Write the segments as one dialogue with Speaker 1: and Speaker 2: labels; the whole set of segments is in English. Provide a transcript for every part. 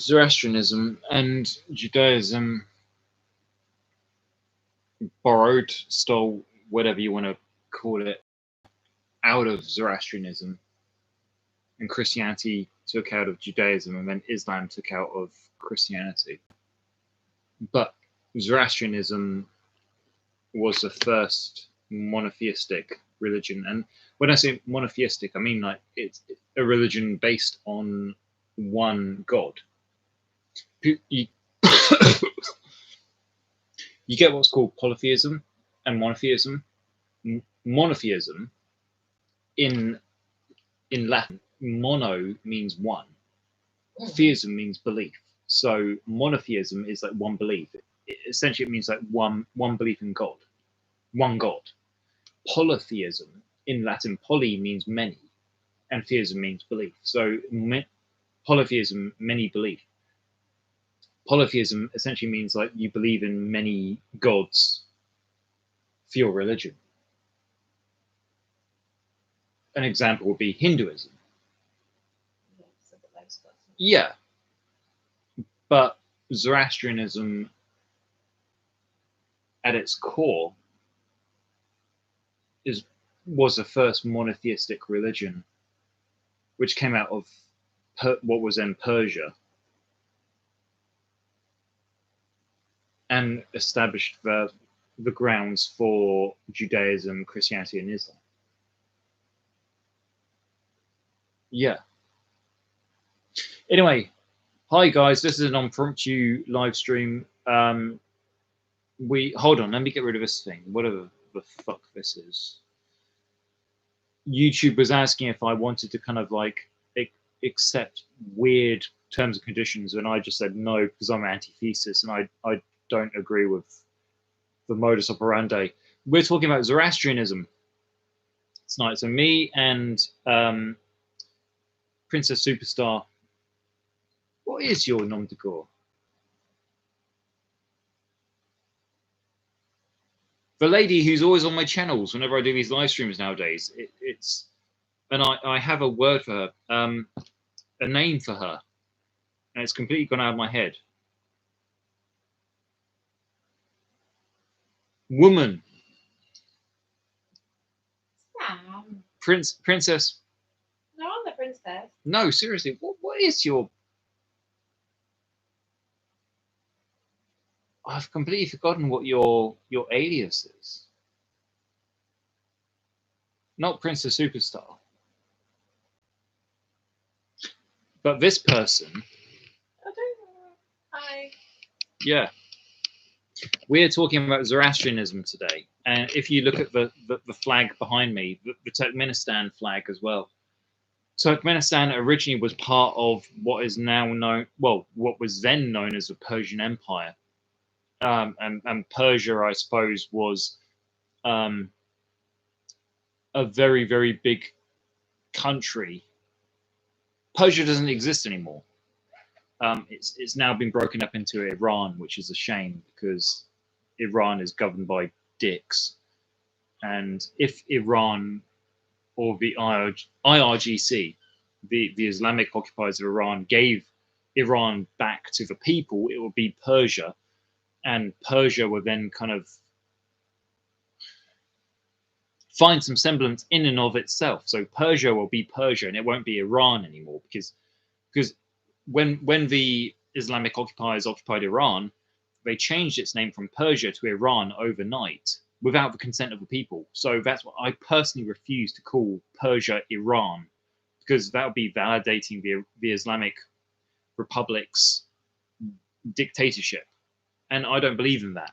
Speaker 1: Zoroastrianism and Judaism borrowed, stole, whatever you want to call it, out of Zoroastrianism, and Christianity took out of Judaism, and then Islam took out of Christianity. But Zoroastrianism was the first monotheistic religion. And when I say monotheistic, I mean like it's a religion based on one God. You, you get what's called polytheism and monotheism. Monotheism in Latin, mono means one. Theism means belief. So monotheism is like one belief. Essentially, it means like one belief in God, one God. Polytheism in Latin, poly means many, and theism means belief. So polytheism, many belief. Polytheism essentially means like you believe in many gods for your religion. An example would be Hinduism. Yeah, but Zoroastrianism at its core was the first monotheistic religion, which came out of what was then Persia, and established the grounds for Judaism, Christianity, and Islam. Yeah. Anyway, hi guys, this is an impromptu live stream. Hold on, let me get rid of this thing, whatever the fuck this is. YouTube was asking if I wanted to kind of like accept weird terms and conditions, and I just said no because I'm anti-thesis and I don't agree with the modus operandi. We're talking about Zoroastrianism tonight. So me and Princess Superstar. What is your nom de gore? The lady who's always on my channels whenever I do these live streams nowadays. And I have a word for her, a name for her, and it's completely gone out of my head. Woman.
Speaker 2: Sam.
Speaker 1: Princess.
Speaker 2: No, I'm the princess.
Speaker 1: No, seriously, what is your... I've completely forgotten what your alias is. Not Princess Superstar. But this person.
Speaker 2: I don't know. Hi.
Speaker 1: Yeah. We're talking about Zoroastrianism today. And if you look at the flag behind me, the Turkmenistan flag as well. Turkmenistan originally was part of what is now known, well, what was then known as the Persian Empire. And Persia, I suppose, was a very, very big country. Persia doesn't exist anymore. It's now been broken up into Iran, which is a shame because Iran is governed by dicks. And if Iran or the IRGC, the Islamic occupiers of Iran, gave Iran back to the people, it would be Persia. And Persia would then kind of find some semblance in and of itself. So Persia will be Persia, and it won't be Iran anymore, because when the Islamic occupiers occupied Iran, they changed its name from Persia to Iran overnight without the consent of the people. So that's what I personally refuse to call Persia Iran, because that would be validating the Islamic Republic's dictatorship. And I don't believe in that.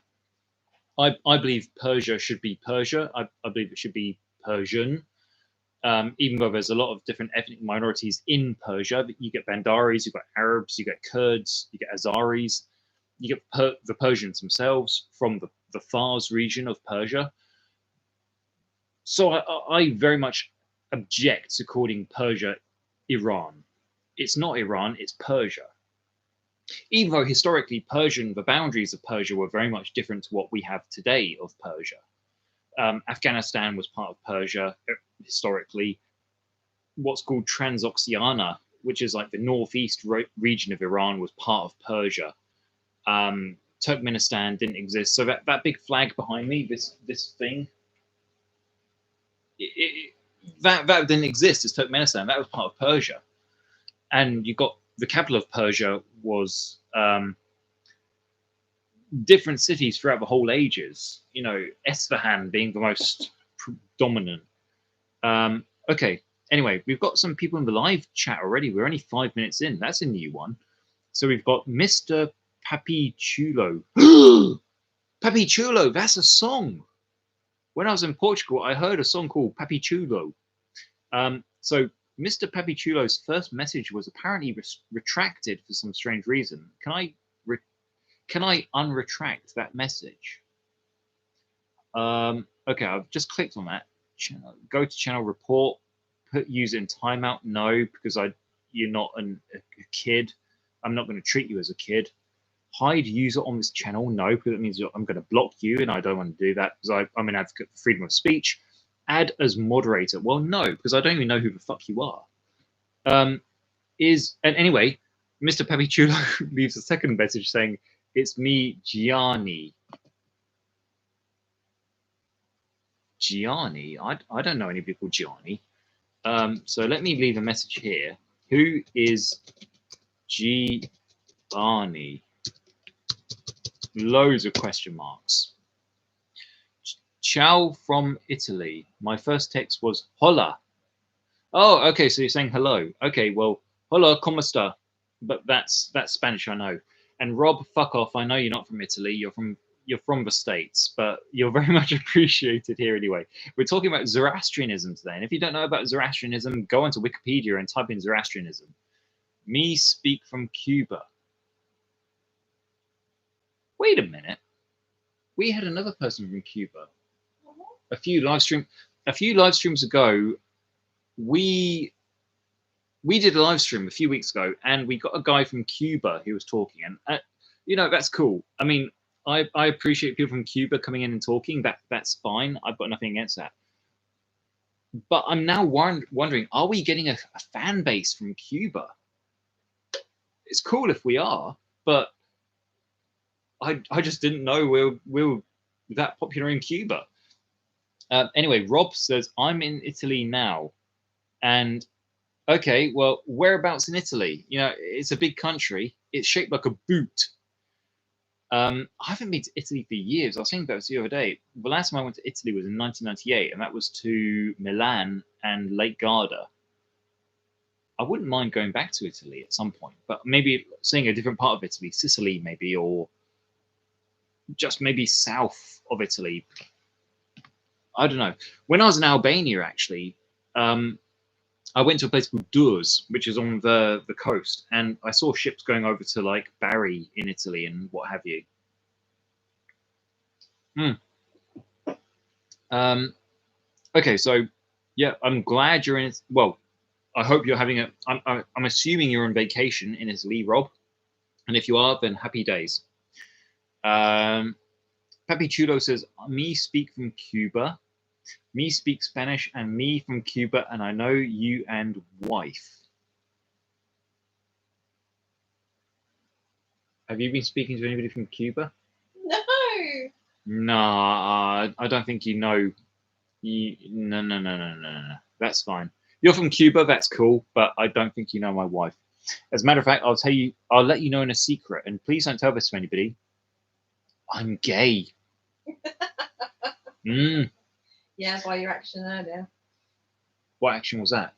Speaker 1: I believe Persia should be Persia. I believe it should be Persian, even though there's a lot of different ethnic minorities in Persia. You get Bandaris, you've got Arabs, you get Kurds, you get Azaris, you get the Persians themselves from the Fars region of Persia. So I very much object to calling Persia Iran. It's not Iran, it's Persia. Even though historically the boundaries of Persia were very much different to what we have today of Persia. Afghanistan was part of Persia historically. What's called Transoxiana which is like the northeast region of Iran, was part of Persia. Turkmenistan didn't exist. So that big flag behind me, this thing, that didn't exist as Turkmenistan. That was part of Persia. And you got the capital of Persia was different cities throughout the whole ages. You know, Esfahan being the most dominant. Okay. Anyway, we've got some people in the live chat already. We're only 5 minutes in. That's a new one. So we've got Mr. Papi Chulo. Papi Chulo, that's a song. When I was in Portugal, I heard a song called Papi Chulo. So Mr. Papi Chulo's first message was apparently retracted for some strange reason. Can I unretract that message? Okay, I've just clicked on that. Go to channel report. Put user in timeout. No, because you're not a kid. I'm not going to treat you as a kid. Hide user on this channel. No, because it means I'm going to block you, and I don't want to do that because I'm an advocate for freedom of speech. Add as moderator. Well, no, because I don't even know who the fuck you are. And anyway, Mr. Papi Chulo leaves a second message saying, "It's me, Gianni." Gianni? I don't know anybody called Gianni. So let me leave a message here. Who is Gianni? Loads of question marks. Ciao from Italy. My first text was hola. Oh, okay, so you're saying hello. Okay, well, hola, como esta? But that's Spanish, I know. And Rob, fuck off. I know you're not from Italy. You're from the States, but you're very much appreciated here anyway. We're talking about Zoroastrianism today. And if you don't know about Zoroastrianism, go onto Wikipedia and type in Zoroastrianism. Me speak from Cuba. Wait a minute. We had another person from Cuba. A few live streams ago, we did a live stream a few weeks ago, and we got a guy from Cuba who was talking, and you know, that's cool. I mean, I appreciate people from Cuba coming in and talking. That's fine. I've got nothing against that. But I'm now wondering, are we getting a fan base from Cuba? It's cool if we are, but I just didn't know we were that popular in Cuba. Anyway, Rob says, I'm in Italy now. And okay, well, whereabouts in Italy? You know, it's a big country. It's shaped like a boot. I haven't been to Italy for years. I was thinking about this the other day. The last time I went to Italy was in 1998, and that was to Milan and Lake Garda. I wouldn't mind going back to Italy at some point, but maybe seeing a different part of Italy, Sicily maybe, or just maybe south of Italy. I don't know. When I was in Albania, actually, I went to a place called Durs, which is on the coast, and I saw ships going over to like Bari in Italy and what have you. Okay, so yeah, I'm glad you're in. Well, I hope you're having a. I'm assuming you're on vacation in Italy, Rob, and if you are, then happy days. Papi Chulo says, "Me speak from Cuba." Me speak Spanish, and me from Cuba, and I know you and wife. Have you been speaking to anybody from Cuba?
Speaker 2: No.
Speaker 1: Nah, I don't think you know. No. That's fine. You're from Cuba, that's cool, but I don't think you know my wife. As a matter of fact, I'll let you know in a secret, and please don't tell this to anybody. I'm gay.
Speaker 2: Yeah, by your action earlier.
Speaker 1: What action was that?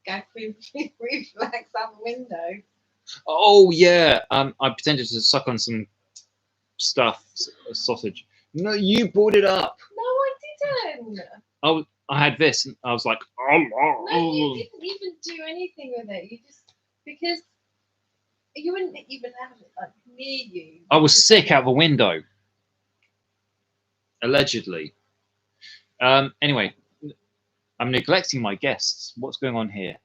Speaker 2: Go through reflex out the window.
Speaker 1: Oh yeah, I pretended to suck on some stuff, sausage. No, you brought it up.
Speaker 2: No, I didn't.
Speaker 1: I had this, and I was like, oh.
Speaker 2: No, you didn't even do anything with it. You just, because you wouldn't even have it like near you.
Speaker 1: I was sick out the window. Allegedly. Anyway, I'm neglecting my guests. What's going on here?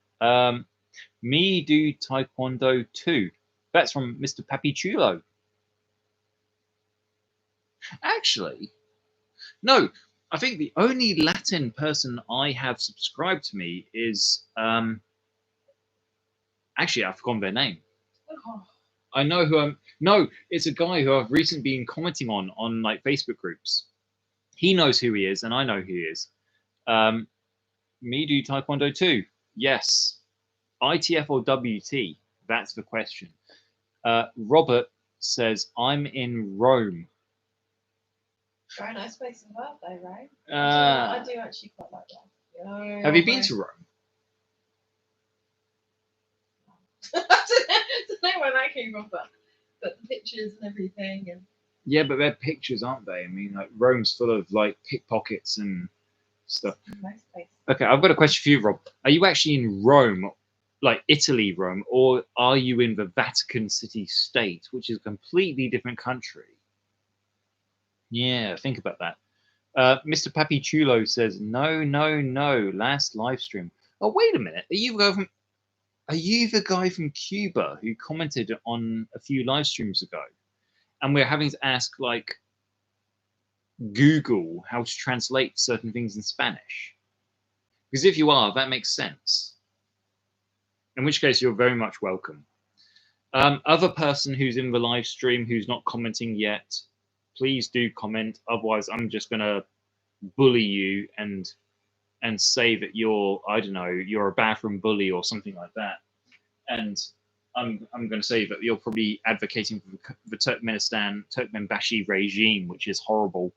Speaker 1: Me do Taekwondo too. That's from Mr. Papi Chulo. Actually, no. I think the only Latin person I have subscribed to me is Actually, I've forgotten their name.
Speaker 2: Oh,
Speaker 1: I know who I'm. No, it's a guy who I've recently been commenting on like Facebook groups. He knows who he is, and I know who he is. Me do Taekwondo too. Yes. ITF or WT? That's the question. Robert says, I'm in Rome.
Speaker 2: very nice place as well, though, right? I do actually quite like that.
Speaker 1: Have you been to Rome?
Speaker 2: I don't know where that came from, but the pictures and everything, and
Speaker 1: Yeah, but they're pictures, aren't they? I mean, like Rome's full of like pickpockets and stuff.
Speaker 2: nice place.
Speaker 1: Okay, I've got a question for you, Rob. Are you actually in Rome, like Italy, Rome, or are you in the Vatican City State, which is a completely different country? Yeah, think about that. Mr. Papichulo says, no, last live stream. Oh, wait a minute. Are you the guy from Cuba who commented on a few live streams ago? And we're having to ask, like, Google how to translate certain things in Spanish? Because if you are, that makes sense. In which case, you're very much welcome. Other person who's in the live stream who's not commenting yet, please do comment. Otherwise, I'm just going to bully you and say that you're, I don't know, you're a bathroom bully or something like that. And I'm going to say that you're probably advocating for the Turkmenbashi regime, which is horrible.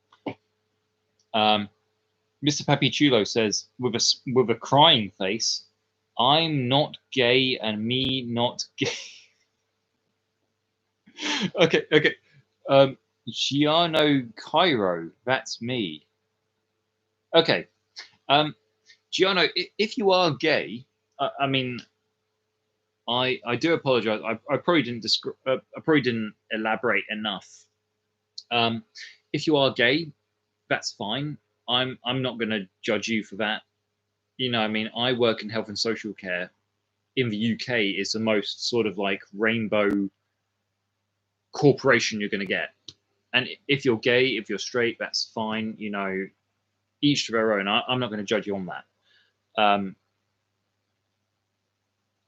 Speaker 1: Mr. Papichulo says, with a crying face, I'm not gay and me not gay. Okay. Giano Cairo, that's me. Okay. Giano, if you are gay, I mean, I do apologize. I probably didn't elaborate enough. If you are gay, that's fine. I'm not going to judge you for that. You know, I mean, I work in health and social care. In the UK, it's the most sort of like rainbow corporation you're going to get. And if you're gay, if you're straight, that's fine. You know, each to their own. I'm not going to judge you on that.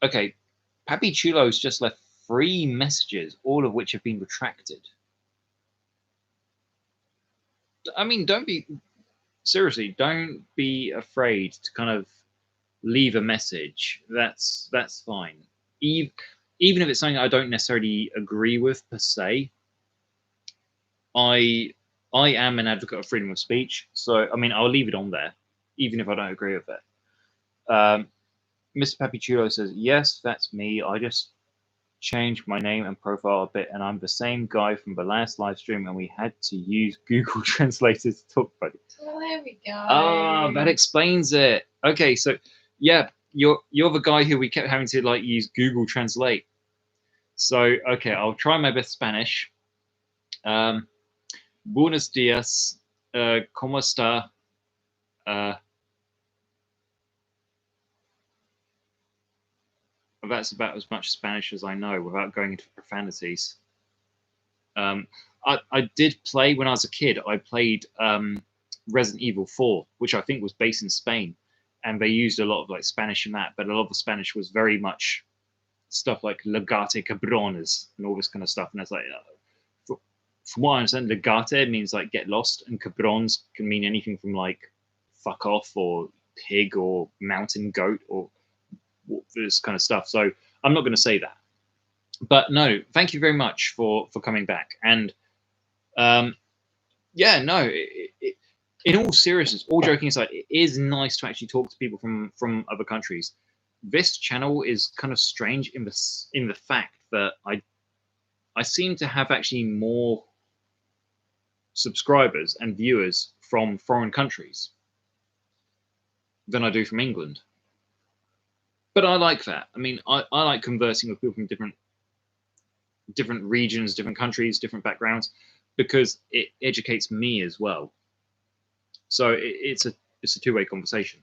Speaker 1: Okay, Papi Chulo's just left 3 messages, all of which have been retracted. I mean, don't be afraid to kind of leave a message. That's fine. Even if it's something I don't necessarily agree with per se, I am an advocate of freedom of speech. So I mean, I'll leave it on there, even if I don't agree with it. Mr. Papichulo says, yes, that's me. I just changed my name and profile a bit, and I'm the same guy from the last live stream, and we had to use Google Translator to talk about it.
Speaker 2: Well, there we go.
Speaker 1: Ah, that explains it. Okay, so yeah, you're the guy who we kept having to like use Google Translate. So okay, I'll try my best Spanish. Buenos días. ¿Cómo está? That's about as much Spanish as I know without going into profanities. I did play when I was a kid. I played Resident Evil 4, which I think was based in Spain, and they used a lot of like Spanish in that. But a lot of the Spanish was very much stuff like "legate cabrones" and all this kind of stuff. And it's like, from what I understand, "legate" means like get lost, and "cabrones" can mean anything from like fuck off or pig or mountain goat or this kind of stuff. So I'm not going to say that, but no, thank you very much for coming back. And yeah, no, in all seriousness, all joking aside, it is nice to actually talk to people from other countries. This channel is kind of strange in the fact that I seem to have actually more subscribers and viewers from foreign countries than I do from England. But I like that. I mean, I like conversing with people from different regions, different countries, different backgrounds, because it educates me as well. So it's a two-way conversation.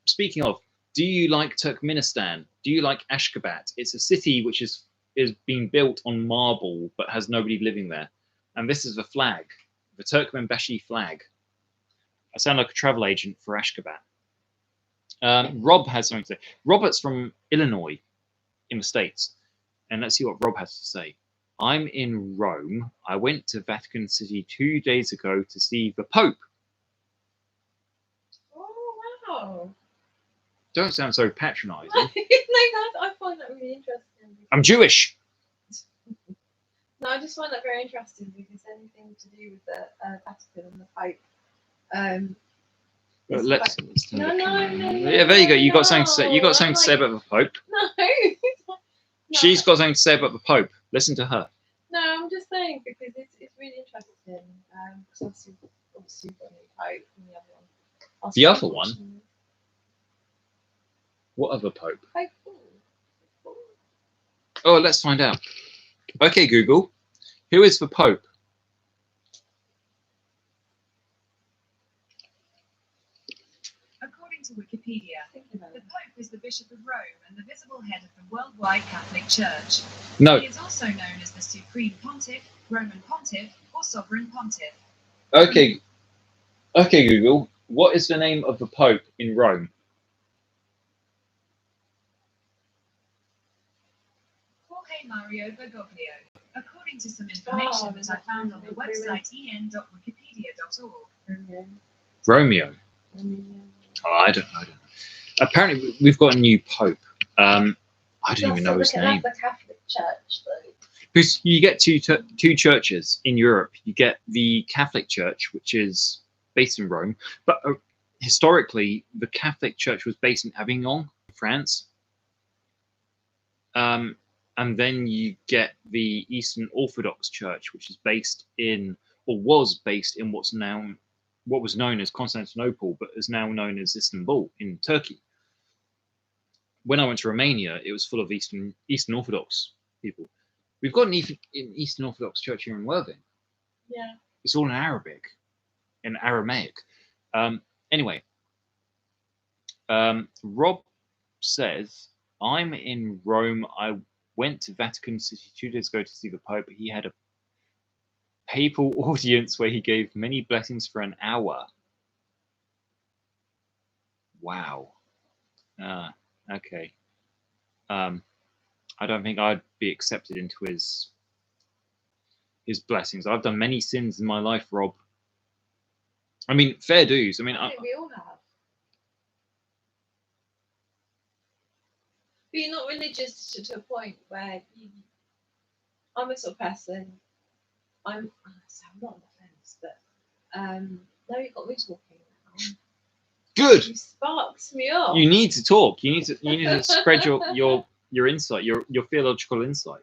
Speaker 1: Speaking of, do you like Turkmenistan? Do you like Ashgabat? It's a city which is being built on marble but has nobody living there. And this is the flag, the Turkmenbashi flag. I sound like a travel agent for Ashgabat. Rob has something to say. Robert's from Illinois. in the States. And let's see what Rob has to say. I'm in Rome. I went to Vatican City 2 days ago to see the Pope.
Speaker 2: Oh, wow.
Speaker 1: Don't sound so patronizing.
Speaker 2: I find that really interesting.
Speaker 1: I'm Jewish.
Speaker 2: No, I just find that very interesting because anything to do with the Vatican and the Pope.
Speaker 1: Let's
Speaker 2: No.
Speaker 1: yeah, there you go. You got something to say. You got something to say about the Pope.
Speaker 2: No.
Speaker 1: She's got something to say about the Pope. Listen to her.
Speaker 2: No, I'm just saying because it's really interesting. Because obviously you've got a new Pope and the other one.
Speaker 1: The other one? What other Pope?
Speaker 2: Pope.
Speaker 1: Oh, let's find out. Okay, Google. Who is the Pope?
Speaker 3: According to Wikipedia, the Pope is the Bishop of Rome and the visible head of the worldwide Catholic Church.
Speaker 1: No.
Speaker 3: He is also known as the Supreme Pontiff, Roman Pontiff, or Sovereign Pontiff.
Speaker 1: Okay. Okay, Google. What is the name of the Pope in Rome?
Speaker 3: Jorge Mario Bergoglio. According to some information that I found on the website en.wikipedia.org.
Speaker 1: Romeo. Oh, I don't know. Apparently, we've got a new Pope. I don't even know his name.
Speaker 2: That's the Catholic Church, though.
Speaker 1: Because you get two churches in Europe. You get the Catholic Church, which is based in Rome, but historically, the Catholic Church was based in Avignon, France. And then you get the Eastern Orthodox Church, which is based in, or was based in what was known as Constantinople, but is now known as Istanbul in Turkey. When I went to Romania, it was full of Eastern Orthodox people. We've got an Eastern Orthodox church here in Worthing.
Speaker 2: Yeah.
Speaker 1: It's all in Arabic, in Aramaic. Anyway, Rob says, I'm in Rome. I went to Vatican City 2 days ago to see the Pope. He had a papal audience where he gave many blessings for an hour. Wow. Okay. I don't think I'd be accepted into his blessings. I've done many sins in my life, Rob. I mean, fair dues. I mean,
Speaker 2: I think we all have. But you're not religious to a point where I'm a sort of person. I'm not on the fence, but now you've got me talking now.
Speaker 1: good.
Speaker 2: You sparks me up.
Speaker 1: You need to talk. You need to spread your insight, your theological insight.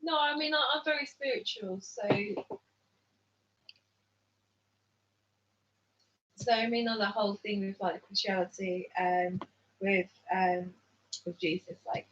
Speaker 2: No, I mean I'm very spiritual, so I mean on the whole thing with like Christianity, with Jesus, like